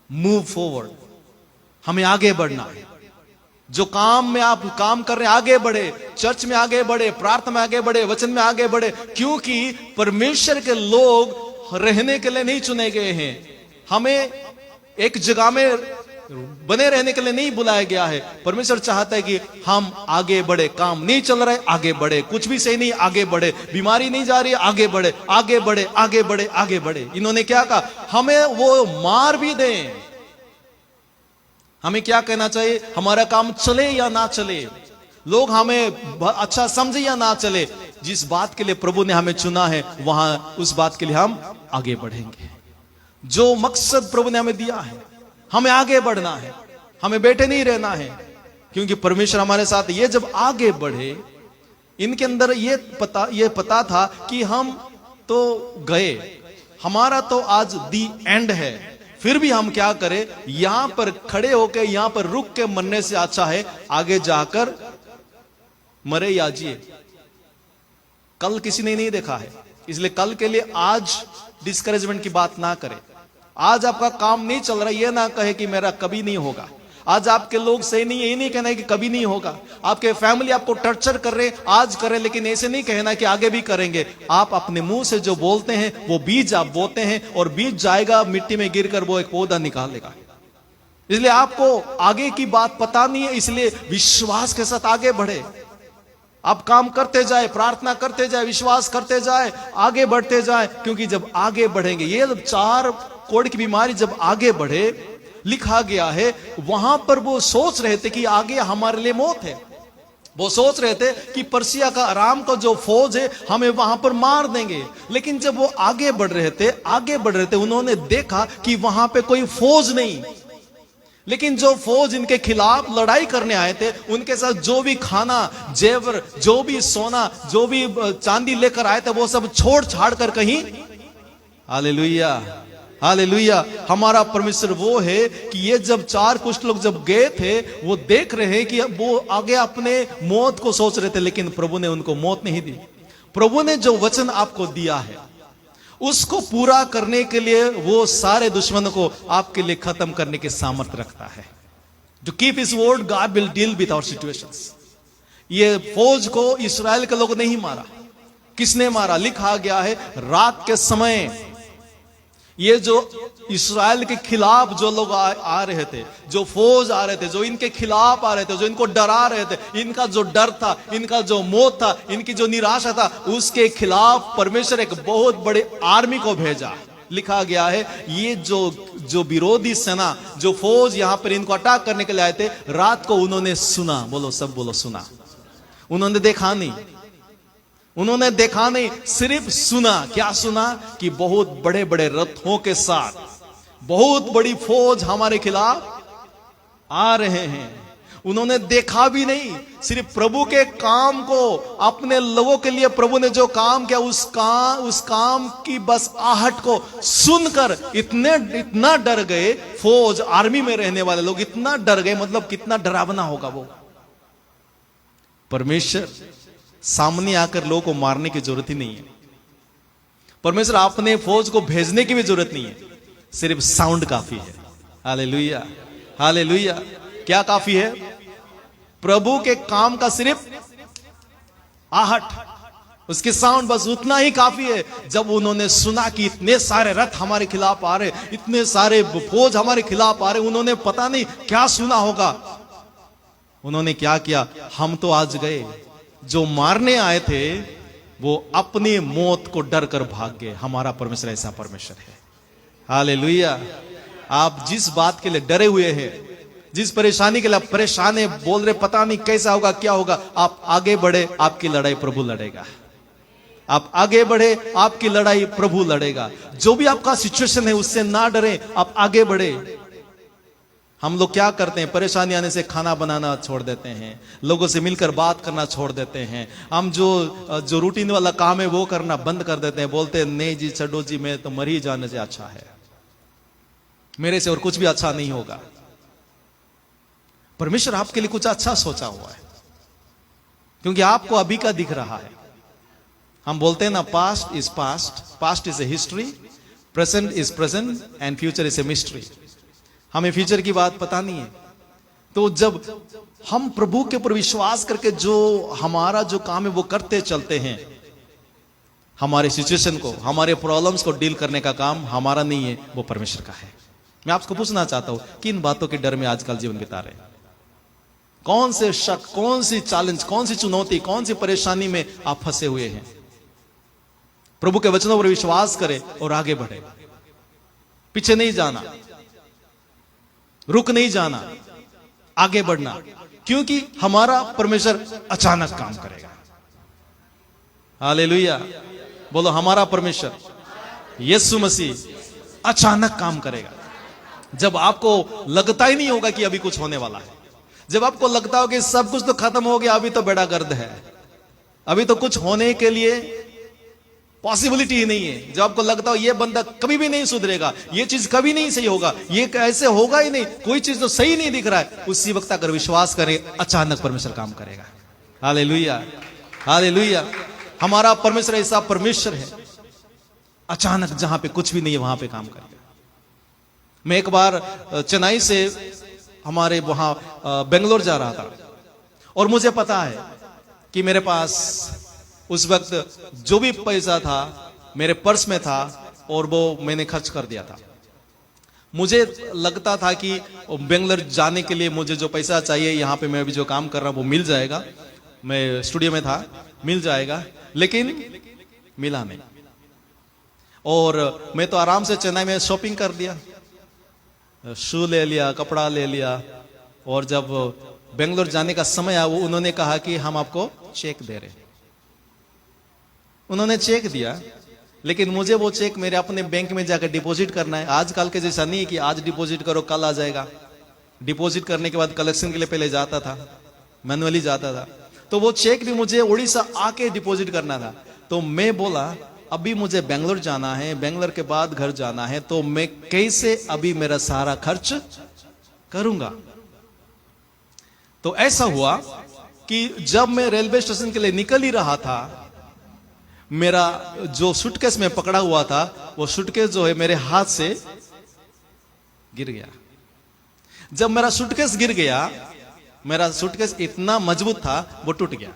Move forward. हमें आगे बढ़ना है। जो काम में आप काम कर रहे हैं आगे बढ़े, चर्च में आगे बढ़े, प्रार्थना में आगे बढ़े, वचन में आगे बढ़े, क्योंकि परमेश्वर के लोग रहने के लिए नहीं चुने गए हैं। हमें एक जगह में बने रहने के लिए नहीं बुलाया गया है। परमेश्वर चाहता है कि हम आगे बढ़े, काम नहीं चल रहा है आगे बढ़े, कुछ भी सही नहीं आगे बढ़े, बीमारी नहीं जा रही है आगे बढ़े, आगे बढ़े, आगे बढ़े, आगे बढ़े। इन्होंने क्या कहा, हमें वो मार भी दें, हमें क्या कहना चाहिए, हमारा काम चले या ना चले, लोग हमें अच्छा समझे या ना चले, जिस बात के लिए प्रभु ने हमें चुना है वहां उस बात के लिए हम आगे बढ़ेंगे। जो मकसद प्रभु ने हमें दिया है, हमें आगे बढ़ना है, हमें बैठे नहीं रहना है, क्योंकि परमेश्वर हमारे साथ। ये जब आगे बढ़े, इनके अंदर ये पता था कि हम तो गए, हमारा तो आज दी एंड है, फिर भी हम क्या करें, यहां पर खड़े होकर यहां पर रुक के मरने से अच्छा है आगे जाकर मरे या जिए। कल किसी ने नहीं देखा है, इसलिए कल के लिए आज डिस्करेजमेंट की बात ना करें। आज आपका काम नहीं चल रहा, ये ना कहे कि मेरा कभी नहीं होगा। आज आपके लोग सही नहीं है, ये नहीं कहना है कि कभी नहीं होगा। आपके फैमिली आपको टर्चर कर रहे, आज करें, लेकिन ऐसे नहीं कहना कि आगे भी करेंगे। आप अपने मुंह से जो बोलते हैं वो बीज आप बोते हैं, और बीज जाएगा मिट्टी में गिरकर वो एक पौधा निकालेगा। इसलिए आपको आगे की बात पता नहीं है, इसलिए विश्वास के साथ आगे बढ़े। आप काम करते जाए, प्रार्थना करते जाए, विश्वास करते जाए, आगे बढ़ते जाए, क्योंकि जब आगे बढ़ेंगे, ये 4 कोढ़ की बीमारी जब आगे बढ़े, लिखा गया है वहां पर वो सोच रहे थे कि आगे हमारे लिए मौत है। वो सोच रहे थे कि पर्सिया का आराम का जो फौज है हमें वहां पर मार देंगे। लेकिन जब वो आगे बढ़ रहे थे, उन्होंने देखा कि वहां पे कोई फौज नहीं, लेकिन जो फौज इनके खिलाफ लड़ाई करने आए थे, उनके साथ जो भी खाना जेवर, जो भी सोना, जो भी चांदी लेकर आए थे, वो सब छोड़ छाड़ कर कहीं, हालेलुया हालेलुया। हमारा परमेश्वर वो है कि ये जब 4 कुष्ठ लोग जब गए थे, वो देख रहे हैं कि वो आगे अपने मौत को सोच रहे थे, लेकिन प्रभु ने उनको मौत नहीं दी। प्रभु ने जो वचन आपको दिया है उसको पूरा करने के लिए वो सारे दुश्मनों को आपके लिए खत्म करने के सामर्थ्य रखता है। To keep his word, God will deal with our situations. ये फौज को इस्राएल के लोग नहीं मारा, किसने मारा? लिखा गया है रात के समय ये जो इस्राएल के खिलाफ जो लोग आ रहे थे, जो फौज आ रहे थे, जो इनके खिलाफ आ रहे थे, जो इनको डरा रहे थे, इनका जो डर था, इनका जो मौत था, इनकी जो निराशा था, उसके खिलाफ परमेश्वर एक बहुत बड़े आर्मी को भेजा। लिखा गया है ये जो विरोधी सेना, जो फौज यहां पर इनको अटैक करने के लिए आए थे, रात को उन्होंने सुना। बोलो सब बोलो सुना। उन्होंने देखा नहीं, उन्होंने देखा नहीं, सिर्फ सुना। क्या सुना? कि बहुत बड़े बड़े रथों के साथ बहुत बड़ी फौज हमारे खिलाफ आ रहे हैं। उन्होंने देखा भी नहीं, सिर्फ प्रभु के काम को, अपने लोगों के लिए प्रभु ने जो काम किया उस काम की बस आहट को सुनकर इतना डर गए। फौज, आर्मी में रहने वाले लोग इतना डर गए, मतलब कितना डरावना होगा वो। परमेश्वर सामने आकर लोगों को मारने की जरूरत ही नहीं है। परमेश्वर अपने फौज को भेजने की भी जरूरत नहीं है, सिर्फ साउंड काफी है। Hallelujah, hallelujah. क्या काफी है? प्रभु के काम का सिर्फ आहट, उसके साउंड, बस उतना ही काफी है। जब उन्होंने सुना कि इतने सारे रथ हमारे खिलाफ आ रहे, इतने सारे फौज हमारे खिलाफ आ रहे, उन्होंने पता नहीं क्या सुना होगा। उन्होंने क्या किया? हम तो आज गए, जो मारने आए थे वो अपनी मौत को डर कर भाग गए। हमारा परमेश्वर ऐसा परमेश्वर है। हालेलुया। आप जिस बात के लिए डरे हुए हैं, जिस परेशानी के लिए आप परेशान है, बोल रहे पता नहीं कैसा होगा, क्या होगा, आप आगे बढ़े, आपकी लड़ाई प्रभु लड़ेगा। आप आगे बढ़े, आपकी लड़ाई प्रभु लड़ेगा। जो भी आपका सिचुएशन है उससे ना डरे, आप आगे बढ़े। हम लोग क्या करते हैं? परेशानी आने से खाना बनाना छोड़ देते हैं, लोगों से मिलकर बात करना छोड़ देते हैं, हम जो रूटीन वाला काम है वो करना बंद कर देते हैं। बोलते हैं नहीं जी, छड्डो जी, मैं तो मर ही जाने से अच्छा है, मेरे से और कुछ भी अच्छा नहीं होगा। परमेश्वर आपके लिए कुछ अच्छा सोचा हुआ है, क्योंकि आपको अभी का दिख रहा है। हम बोलते हैं ना, past is past, past is a history, present is present and future is a mystery. हमें फ्यूचर की बात पता नहीं है। तो जब हम प्रभु के ऊपर विश्वास करके जो हमारा जो काम है वो करते चलते हैं, हमारे सिचुएशन को, हमारे प्रॉब्लम्स को डील करने का काम हमारा नहीं है, वो परमेश्वर का है। मैं आपको पूछना चाहता हूं, किन बातों के डर में आजकल जीवन बिता रहे हैं? कौन से शक, कौन सी चैलेंज, कौन सी चुनौती, कौन सी परेशानी में आप फंसे हुए हैं? प्रभु के वचनों पर विश्वास करें और आगे बढ़े। पीछे नहीं जाना, रुक नहीं जाना, आगे बढ़ना, क्योंकि हमारा परमेश्वर अचानक काम करेगा। हालेलुया। बोलो, हमारा परमेश्वर यीशु मसीह अचानक काम करेगा। जब आपको लगता ही नहीं होगा कि अभी कुछ होने वाला है, जब आपको लगता हो कि सब कुछ तो खत्म हो गया, अभी तो बेड़ा गर्द है, अभी तो कुछ होने के लिए पॉसिबिलिटी ही नहीं है, जब आपको लगता हो ये बंदा कभी भी नहीं सुधरेगा, ये चीज कभी नहीं सही होगा, ये कैसे होगा ही नहीं, कोई चीज तो सही नहीं दिख रहा है, उसी वक्त अगर विश्वास करें, अचानक परमेश्वर काम करेगा। Hallelujah, hallelujah. हमारा परमेश्वर ऐसा परमेश्वर है, अचानक जहां पे कुछ भी नहीं है वहां पे काम करेगा। मैं एक बार चेन्नई से हमारे वहां बेंगलोर जा रहा था, और मुझे पता है कि मेरे पास उस वक्त जो भी पैसा था मेरे पर्स में था, और वो मैंने खर्च कर दिया था। मुझे लगता था कि बेंगलोर जाने के लिए मुझे जो पैसा चाहिए, यहाँ पे मैं अभी जो काम कर रहा हूं वो मिल जाएगा, मैं स्टूडियो में था, मिल जाएगा, लेकिन मिला नहीं। और मैं तो आराम से चेन्नई में शॉपिंग कर दिया, शू ले लिया, कपड़ा ले लिया, और जब बेंगलोर जाने का समय आया, वो उन्होंने कहा कि हम आपको चेक दे रहे। उन्होंने चेक दिया, लेकिन मुझे वो चेक मेरे अपने बैंक में जाकर डिपॉजिट करना है। आजकल के जैसा नहीं है कि आज डिपॉजिट करो कल आ जाएगा। डिपॉजिट करने के बाद कलेक्शन के लिए पहले जाता था, मैनुअली जाता था। तो वो चेक भी मुझे उड़ीसा आके डिपॉजिट करना था। तो मैं बोला, अभी मुझे बेंगलोर जाना है, बेंगलोर के बाद घर जाना है, तो मैं कैसे अभी मेरा सारा खर्च करूंगा? तो ऐसा हुआ कि जब मैं रेलवे स्टेशन के लिए निकल ही रहा था, मेरा जो सूटकेस में पकड़ा हुआ था, वो सूटकेस जो है मेरे हाथ से गिर गया। जब मेरा सूटकेस गिर गया, मेरा सूटकेस इतना मजबूत था, वो टूट गया।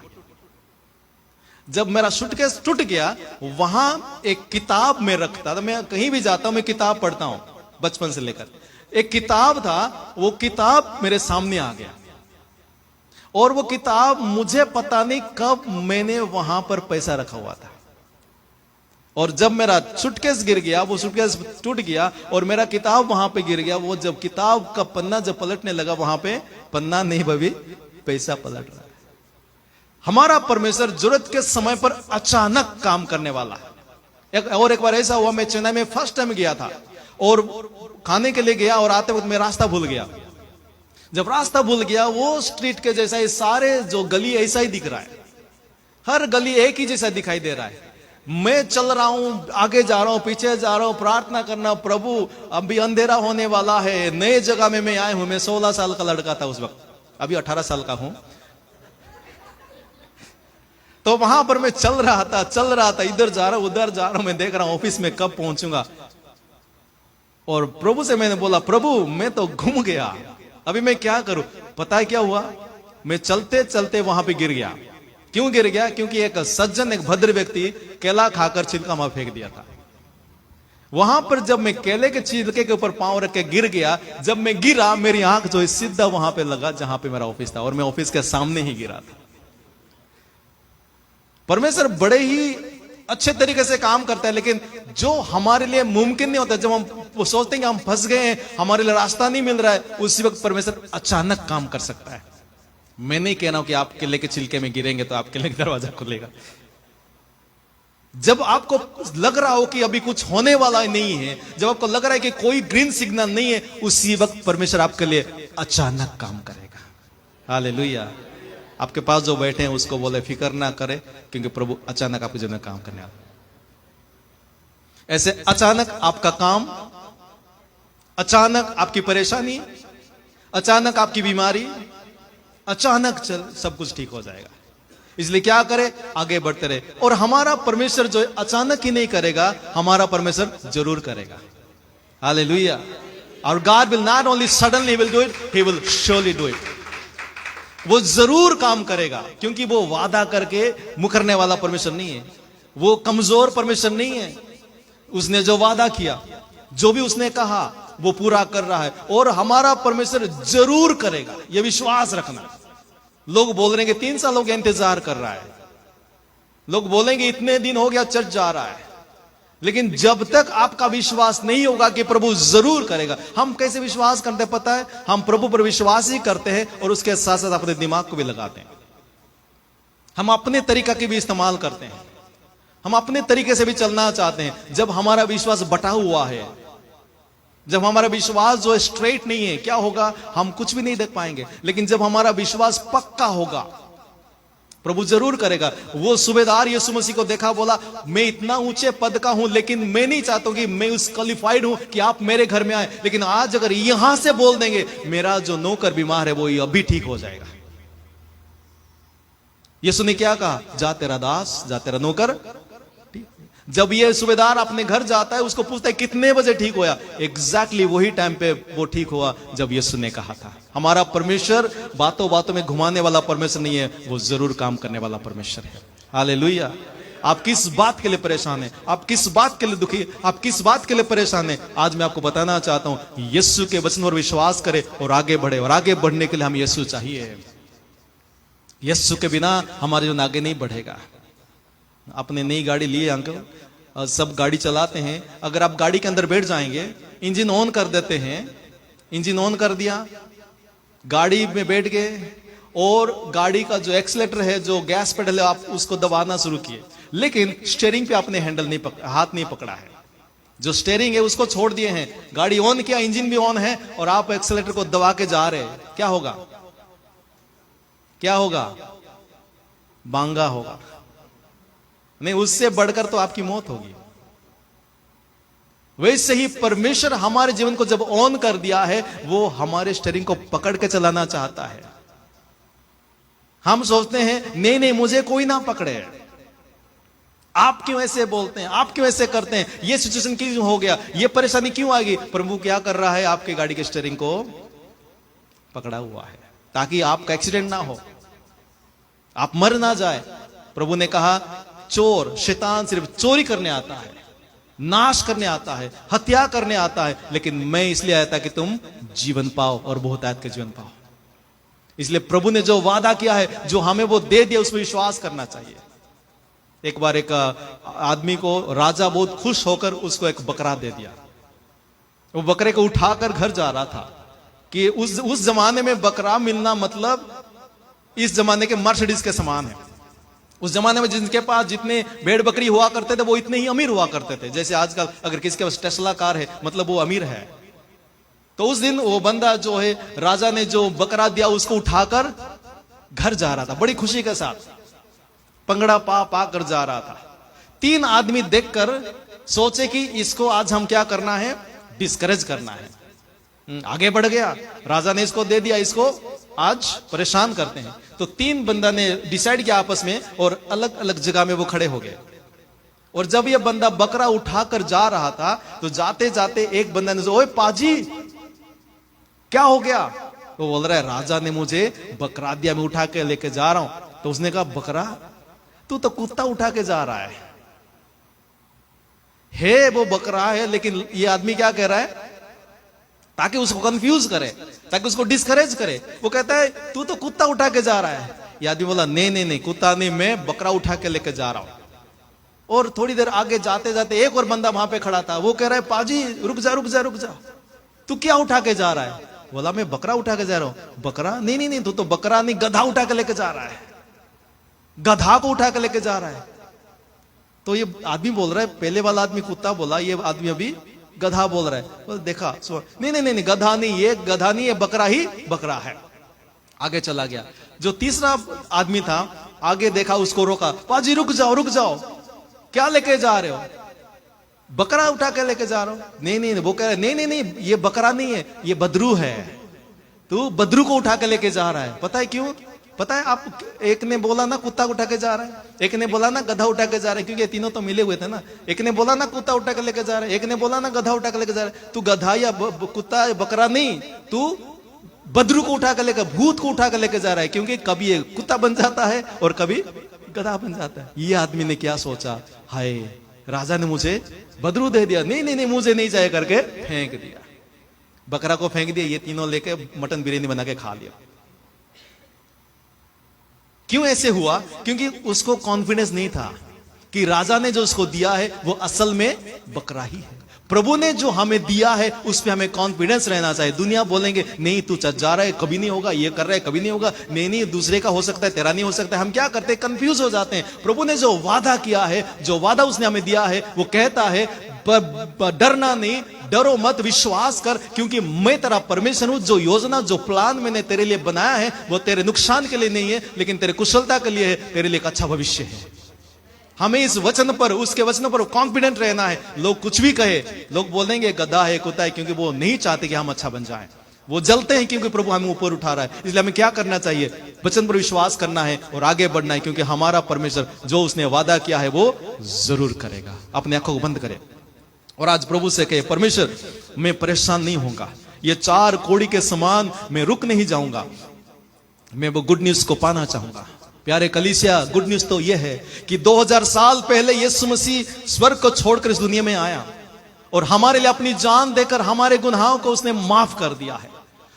जब मेरा सूटकेस टूट गया, वहां एक किताब में रखता था, मैं कहीं भी जाता हूं मैं किताब पढ़ता हूं बचपन से लेकर। एक किताब था, वो किताब मेरे सामने आ गया, और वो किताब मुझे पता नहीं कब मैंने वहां पर पैसा रखा हुआ था। और जब मेरा सूटकेस गिर गया, वो सूटकेस टूट गया और मेरा किताब वहां पे गिर गया। वो जब किताब का पन्ना जब पलटने लगा, वहां पे पन्ना नहीं भाभी, पैसा पलट रहा है। हमारा परमेश्वर जरूरत के समय पर अचानक काम करने वाला है। एक बार ऐसा हुआ, मैं चेन्नई में फर्स्ट टाइम गया था, और खाने के लिए गया, और आते वक्त मैं रास्ता भूल गया। जब रास्ता भूल गया, वो स्ट्रीट के जैसा ही सारे जो गली ऐसा ही दिख रहा है, हर गली एक ही जैसा दिखाई दे रहा है। मैं चल रहा हूं, आगे जा रहा हूं, पीछे जा रहा हूं, प्रार्थना करना, प्रभु अभी अंधेरा होने वाला है, नए जगह में मैं आया हूं। मैं 16 साल का लड़का था उस वक्त, अभी 18 साल का हूं। तो वहां पर मैं चल रहा था, इधर जा रहा हूं उधर जा रहा हूं, मैं देख रहा हूं ऑफिस में कब पहुंचूंगा। और प्रभु से मैंने बोला, प्रभु मैं तो घूम गया, अभी मैं क्या करूं। पता है क्या हुआ, मैं चलते चलते वहां पे गिर गया। क्यों गिर गया? क्योंकि एक सज्जन, एक भद्र व्यक्ति केला खाकर छिलका वहां फेंक दिया था। वहां पर जब मैं केले के छिलके के ऊपर पांव रख के गिर गया, जब मैं गिरा मेरी आंख जो है सीधा वहां पे लगा जहां पे मेरा ऑफिस था, और मैं ऑफिस के सामने ही गिरा था। परमेश्वर बड़े ही अच्छे तरीके से काम करता है, लेकिन जो हमारे लिए मुमकिन नहीं होता, जब हम सोचते हैं कि हम फंस गए हैं, हमारे लिए रास्ता नहीं मिल रहा है, उसी वक्त परमेश्वर अचानक काम कर सकता है। मैं नहीं कह रहा हूं कि आप केले के छिलके में गिरेंगे तो आप केले का दरवाजा खुलेगा। जब आपको लग रहा हो कि अभी कुछ होने वाला नहीं है, जब आपको लग रहा है कि कोई ग्रीन सिग्नल नहीं है, उसी वक्त परमेश्वर आपके लिए अचानक काम करेगा। हालेलुया। आपके पास जो बैठे हैं उसको बोले फिक्र ना करे, क्योंकि प्रभु अचानक आपके जीवन में काम करने वाला। ऐसे अचानक आपका काम, अचानक आपकी परेशानी, अचानक आपकी बीमारी, अचानक सब कुछ ठीक हो जाएगा। इसलिए क्या करे, आगे बढ़ते रहे। और हमारा परमेश्वर जो अचानक ही नहीं करेगा, हमारा परमेश्वर जरूर करेगा। हालेलुया। और God will not only suddenly will do it, he will surely do it. वो जरूर काम करेगा, क्योंकि वो वादा करके मुकरने वाला परमेश्वर नहीं है, वो कमजोर परमेश्वर नहीं है। उसने जो वादा किया, जो भी उसने कहा, वो पूरा कर रहा है, और हमारा परमेश्वर जरूर करेगा, यह विश्वास रखना। लोग बोल रहे हैं कि 3 साल हो गया इंतजार कर रहा है, लोग बोलेंगे इतने दिन हो गया चर्च जा रहा है, लेकिन जब तक आपका विश्वास नहीं होगा कि प्रभु जरूर करेगा। हम कैसे विश्वास करते हैं पता है? हम प्रभु पर विश्वास ही करते हैं, और उसके साथ साथ अपने दिमाग को भी लगाते हैं। हम अपने तरीका की भी इस्तेमाल करते हैं, हम अपने तरीके से भी चलना चाहते हैं। जब हमारा विश्वास बटा हुआ है, जब हमारा विश्वास जो है स्ट्रेट नहीं है, क्या होगा? हम कुछ भी नहीं देख पाएंगे। लेकिन जब हमारा विश्वास पक्का होगा, प्रभु जरूर करेगा। वो सूबेदार यीशु मसीह को देखा, बोला मैं इतना ऊंचे पद का हूं, लेकिन मैं नहीं चाहता कि मैं उस क्वालिफाइड हूं कि आप मेरे घर में आए, लेकिन आज अगर यहां से बोल देंगे मेरा जो नौकर बीमार है वो अभी ठीक हो जाएगा। यीशु ने क्या कहा? जा तेरा दास, जा तेरा नौकर। जब ये सूबेदार अपने घर जाता है, उसको पूछता है कितने बजे ठीक होया? एग्जैक्टली वही टाइम पे वो ठीक हुआ जब यीशु ने कहा था। हमारा परमेश्वर बातों बातों में घुमाने वाला परमेश्वर नहीं है, वो जरूर काम करने वाला परमेश्वर है। हालेलुया। आप किस बात के लिए परेशान हैं? आप किस बात के लिए दुखी? आप किस बात के लिए परेशान हैं? आज मैं आपको बताना चाहता हूं, यीशु के वचन पर विश्वास करें और आगे बढ़े। और आगे बढ़ने के लिए हम यीशु चाहिए। यीशु के बिना हमारे जीवन आगे नहीं बढ़ेगा। आपने नई गाड़ी ली है अंकल, सब गाड़ी चलाते हैं। अगर आप गाड़ी के अंदर बैठ जाएंगे, इंजन ऑन कर देते हैं, इंजन ऑन कर दिया, गाड़ी में बैठ गए, और गाड़ी का जो एक्सीलेटर है, जो गैस पेडल है, आप उसको दबाना शुरू किए, लेकिन स्टीयरिंग पे आपने हैंडल नहीं हाथ नहीं पकड़ा है। जो स्टीयरिंग है उसको छोड़ दिए हैं, गाड़ी ऑन किया, इंजन भी ऑन है, और आप एक्सीलेटर को दबा के जा रहे हैं। क्या होगा? क्या होगा? बांगा होगा। नहीं, उससे बढ़कर तो आपकी मौत होगी। वैसे ही परमेश्वर हमारे जीवन को जब ऑन कर दिया है, वो हमारे स्टीयरिंग को पकड़ के चलाना चाहता है। हम सोचते हैं नहीं नहीं मुझे कोई ना पकड़े। आप क्यों ऐसे बोलते हैं? आप क्यों ऐसे करते हैं? ये सिचुएशन क्यों हो गया? ये परेशानी क्यों आएगी? प्रभु क्या कर रहा है? आपके गाड़ी के स्टीयरिंग को पकड़ा हुआ है, ताकि आपका एक्सीडेंट ना हो, आप मर ना जाए। प्रभु ने कहा चोर, शैतान सिर्फ चोरी करने आता है, नाश करने आता है, हत्या करने आता है, लेकिन मैं इसलिए आया था कि तुम जीवन पाओ और बहुतायत का जीवन पाओ। इसलिए प्रभु ने जो वादा किया है, जो हमें वो दे दिया, उस पर विश्वास करना चाहिए। एक बार एक आदमी को राजा बहुत खुश होकर उसको एक बकरा दे दिया। वो बकरे को उठाकर घर जा रहा था कि उस जमाने में बकरा मिलना मतलब इस जमाने के मर्सिडीज के समान है। उस जमाने में जिनके पास जितने भेड़ बकरी हुआ करते थे, वो इतने ही अमीर हुआ करते थे। जैसे आजकल अगर किसी के पास टेस्ला कार है, मतलब वो अमीर है। तो उस दिन वो बंदा जो है, राजा ने जो बकरा दिया उसको उठाकर घर जा रहा था, बड़ी खुशी के साथ पंगड़ा पा कर जा रहा था। 3 आदमी देखकर सोचे कि इसको आज हम क्या करना है? डिस्करेज करना है। आगे बढ़ गया, राजा ने इसको दे दिया, इसको आज परेशान करते हैं। तो 3 बंदा ने डिसाइड किया आपस में और अलग अलग जगह में वो खड़े हो गए। और जब ये बंदा बकरा उठाकर जा रहा था तो जाते जाते एक बंदा ने ओए पाजी क्या हो गया? वो बोल रहा है राजा ने मुझे बकरा दिया, मैं उठा के लेके जा रहा हूं। तो उसने कहा बकरा? तू तो कुत्ता उठा के जा रहा है वो बकरा है। लेकिन ये आदमी क्या कह रहा है ताकि उसको कंफ्यूज करे, ताकि उसको डिस्करेज करे। वो कहता है तू तो कुत्ता उठा के जा रहा है। ये आदमी बोला नहीं कुत्ता नहीं, मैं बकरा उठा के लेके जा रहा हूं। और थोड़ी देर आगे जाते जाते एक और बंदा वहां पे खड़ा था। वो कह रहा है पाजी रुक जा, तू क्या उठा के जा रहा है? बोला मैं बकरा उठा के जा रहा हूं। बकरा? नहीं तू तो बकरा नहीं गधा उठा के लेके जा रहा है, गधा को उठा के लेके जा रहा है। तो ये आदमी बोल रहा है, पहले वाला आदमी कुत्ता बोला, ये आदमी अभी गधा बोल रहा है। बोल देखा नहीं गधा नहीं, ये गधा नहीं, ये बकरा ही बकरा है। आगे चला गया। जो तीसरा आदमी था आगे देखा, उसको रोका, पाजी रुक जाओ, क्या लेके जा रहे हो? बकरा उठा के लेके जा रहा हूं। नहीं वो कह रहे नहीं ये बकरा नहीं है, ये बदरू है, तू बदरू को उठा के लेके जा रहा है। पता है क्यों? पता है आप, एक ने बोला ना कुत्ता उठा के जा रहा है, एक ने बोला ना गधा उठा के जा रहा है, क्योंकि ये तीनों तो मिले हुए थे ना। एक ने बोला ना कुत्ता उठा के लेके जा रहा है, एक ने बोला ना गधा उठा के लेके जा रहा है। तू गधा या कुत्ता बकरा नहीं, तू बदरू को उठा के लेकर, भूत को उठा के लेके जा रहा है, क्योंकि कभी ये कुत्ता बन जाता है और कभी गधा बन जाता है। ये आदमी ने क्या सोचा, हाय राजा ने मुझे बदरू दे दिया, नहीं मुझे नहीं चाहिए करके फेंक दिया, बकरा को फेंक दिया। ये तीनों लेके मटन बिरयानी बना के खा लिया। क्यों ऐसे हुआ? क्योंकि उसको कॉन्फिडेंस नहीं था कि राजा ने जो उसको दिया है वो असल में बकरा ही है। प्रभु ने जो हमें दिया है उस पे हमें कॉन्फिडेंस रहना चाहिए। दुनिया बोलेंगे नहीं तू चल जा रहा है, कभी नहीं होगा, ये कर रहा है कभी नहीं होगा, नहीं दूसरे का हो सकता है, तेरा नहीं हो सकता है। हम क्या करते हैं? कंफ्यूज हो जाते हैं। प्रभु ने जो वादा किया है, जो वादा उसने हमें दिया है, वो कहता है डरना नहीं, डरो मत, विश्वास कर, क्योंकि मैं तेरा परमेश्वर हूं। जो योजना, जो प्लान मैंने तेरे लिए बनाया है वो तेरे नुकसान के लिए नहीं है, लेकिन तेरे कुशलता के लिए है, तेरे लिए एक अच्छा भविष्य है। हमें इस वचन पर, उसके वचनों पर कॉन्फिडेंट रहना है। लोग कुछ भी कहे, लोग बोलेंगे गधा है, कुत्ता है, क्योंकि वो नहीं चाहते कि हम अच्छा बन जाएं। वो जलते हैं क्योंकि प्रभु हमें ऊपर उठा रहा है। इसलिए हमें क्या करना चाहिए? वचन पर विश्वास करना है और आगे बढ़ना है, क्योंकि हमारा परमेश्वर जो उसने वादा किया है वो जरूर करेगा। अपने आंखों को बंद करें और आज प्रभु से कहे, परमेश्वर मैं परेशान नहीं होऊंगा, ये 4 कोड़ी के समान मैं रुक नहीं जाऊंगा, मैं वो गुड न्यूज को पाना चाहूंगा। प्यारे कलीसिया, गुड न्यूज तो यह है कि 2000 साल पहले यीशु मसीह स्वर्ग को छोड़कर इस दुनिया में आया और हमारे लिए अपनी जान देकर हमारे गुनाहों को उसने माफ कर दिया है।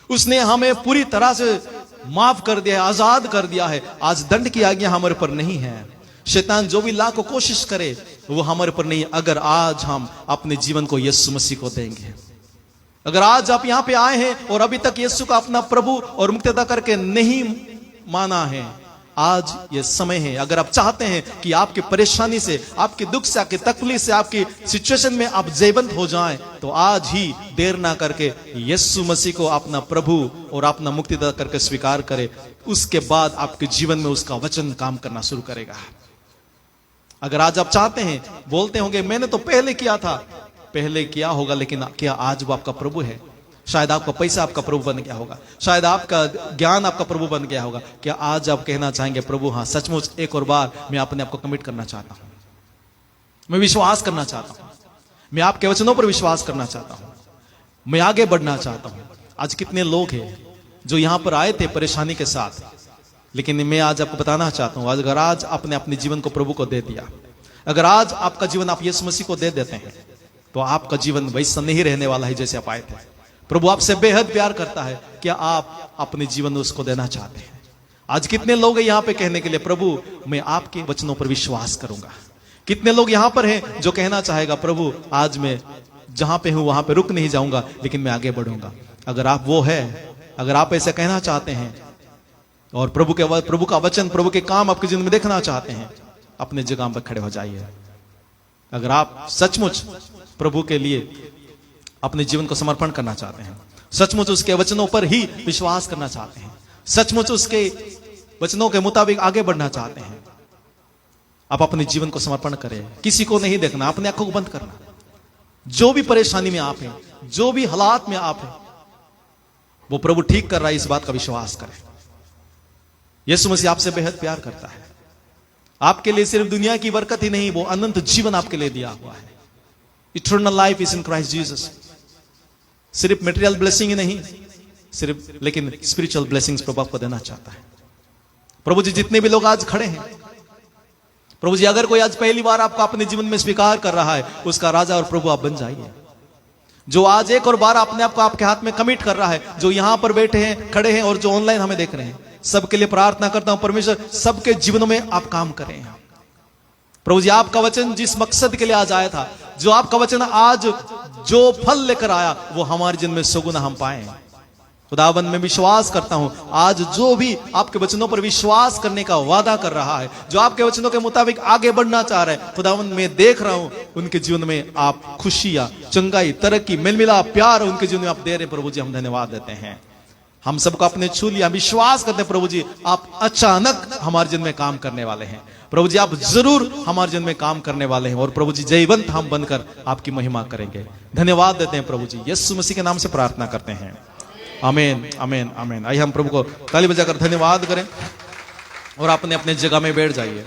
उसने हमें पूरी तरह से माफ कर दिया है, आजाद कर दिया है। आज दंड की आज्ञा हमारे पर नहीं है। शैतान जो भी लाखों कोशिश करे वो हमारे पर नहीं, अगर आज हम अपने जीवन को यीशु मसीह को देंगे। अगर आज आप यहां पे आए हैं और अभी तक यीशु को अपना प्रभु और मुक्तिदाता करके नहीं माना है, आज ये समय है। अगर आप चाहते हैं कि आपकी परेशानी से, आपके दुख से, आपकी तकलीफ से, आपकी सिचुएशन में आप जयवंत हो जाएं, तो आज ही देर ना करके यीशु मसीह को अपना प्रभु और अपना मुक्तिदाता करके स्वीकार करें। उसके बाद आपके जीवन में उसका वचन काम करना शुरू करेगा। अगर आज आप चाहते हैं, बोलते होंगे मैंने तो पहले किया था, पहले किया होगा, लेकिन क्या आज वो आपका प्रभु है? शायद आपका पैसा आपका प्रभु बन गया होगा, शायद आपका ज्ञान आपका प्रभु बन गया होगा। क्या आज आप कहना चाहेंगे, प्रभु हाँ सचमुच एक और बार मैं अपने आप को कमिट करना चाहता हूं, मैं विश्वास करना चाहता हूं, मैं आपके वचनों पर विश्वास करना चाहता हूं, मैं आगे बढ़ना चाहता हूं। आज कितने लोग हैं जो यहां पर आए थे परेशानी के साथ, लेकिन मैं आज आपको बताना चाहता हूं, अगर आज आपने अपने जीवन को प्रभु को दे दिया, अगर आज आपका जीवन आप यीशु मसीह को दे देते हैं, तो आपका जीवन वैसा नहीं रहने वाला है जैसे आप आए थे। प्रभु आपसे बेहद प्यार करता है। क्या आप अपने जीवन में उसको देना चाहते हैं? आज कितने लोग हैं यहाँ पे कहने के लिए, प्रभु मैं आपके वचनों पर विश्वास करूंगा? कितने लोग यहाँ पर हैं जो कहना चाहेगा, प्रभु आज मैं जहां पे हूं वहां पे रुक नहीं जाऊंगा, लेकिन मैं आगे बढ़ूंगा? अगर आप वो है, अगर आप ऐसे कहना चाहते हैं और प्रभु का वचन, प्रभु के काम आपके जीवन में देखना चाहते हैं, अपने जगह पर खड़े हो जाइए। अगर आप सचमुच प्रभु के लिए अपने जीवन को समर्पण करना चाहते हैं, सचमुच उसके वचनों पर ही विश्वास करना चाहते हैं, सचमुच उसके वचनों के मुताबिक आगे बढ़ना चाहते हैं, आप अपने जीवन को समर्पण करें। किसी को नहीं देखना, अपने आंखों को बंद करना। जो भी परेशानी में आप हैं, जो भी हालात में आप हैं, वो प्रभु ठीक कर रहा है, इस बात का विश्वास करें। यीशु मसीह आपसे बेहद प्यार करता है। आपके लिए सिर्फ दुनिया की बरकत ही नहीं, वो अनंत जीवन आपके लिए दिया हुआ है। Eternal life is in Christ Jesus. सिर्फ मटेरियल ब्लेसिंग ही नहीं, सिर्फ लेकिन स्पिरिचुअल ब्लेसिंग्स प्रभु आपको देना चाहता है। प्रभु जी, जितने भी लोग आज खड़े हैं, प्रभु जी, अगर कोई आज पहली बार आपको अपने जीवन में स्वीकार कर रहा है, उसका राजा और प्रभु आप बन जाइए। जो आज एक और बार अपने आप को आपके हाथ में कमिट कर रहा है, जो यहां पर बैठे हैं, खड़े हैं और जो ऑनलाइन हमें देख रहे हैं, सबके लिए प्रार्थना करता हूं परमेश्वर सबके जीवनों में आप काम करें। प्रभु जी, आपका वचन जिस मकसद के लिए आज आया था, जो आपका वचन आज जो फल लेकर आया, वो हमारे जीवन में सुगुना हम पाए। खुदावन में विश्वास करता हूं, आज जो भी आपके वचनों पर विश्वास करने का वादा कर रहा है, जो आपके वचनों के मुताबिक आगे बढ़ना चाह रहे हैं, खुदावन में देख रहा हूं उनके जीवन में आप खुशियां, चंगाई, तरक्की, मिलमिला, प्यार उनके जीवन में आप दे रहे हैं। प्रभु जी, हम धन्यवाद देते हैं। हम सबको अपने छू लिया, विश्वास करते हैं प्रभु जी, आप अचानक हमारे जीवन में काम करने वाले हैं। प्रभु जी, आप जरूर हमारे जीवन में काम करने वाले हैं और प्रभु जी जयवंत हम बनकर आपकी महिमा करेंगे। धन्यवाद देते हैं प्रभु जी, यीशु मसीह के नाम से प्रार्थना करते हैं। आमीन, आमीन, आमीन। आइए हम प्रभु को ताली बजाकर धन्यवाद करें और अपने अपने जगह में बैठ जाइए।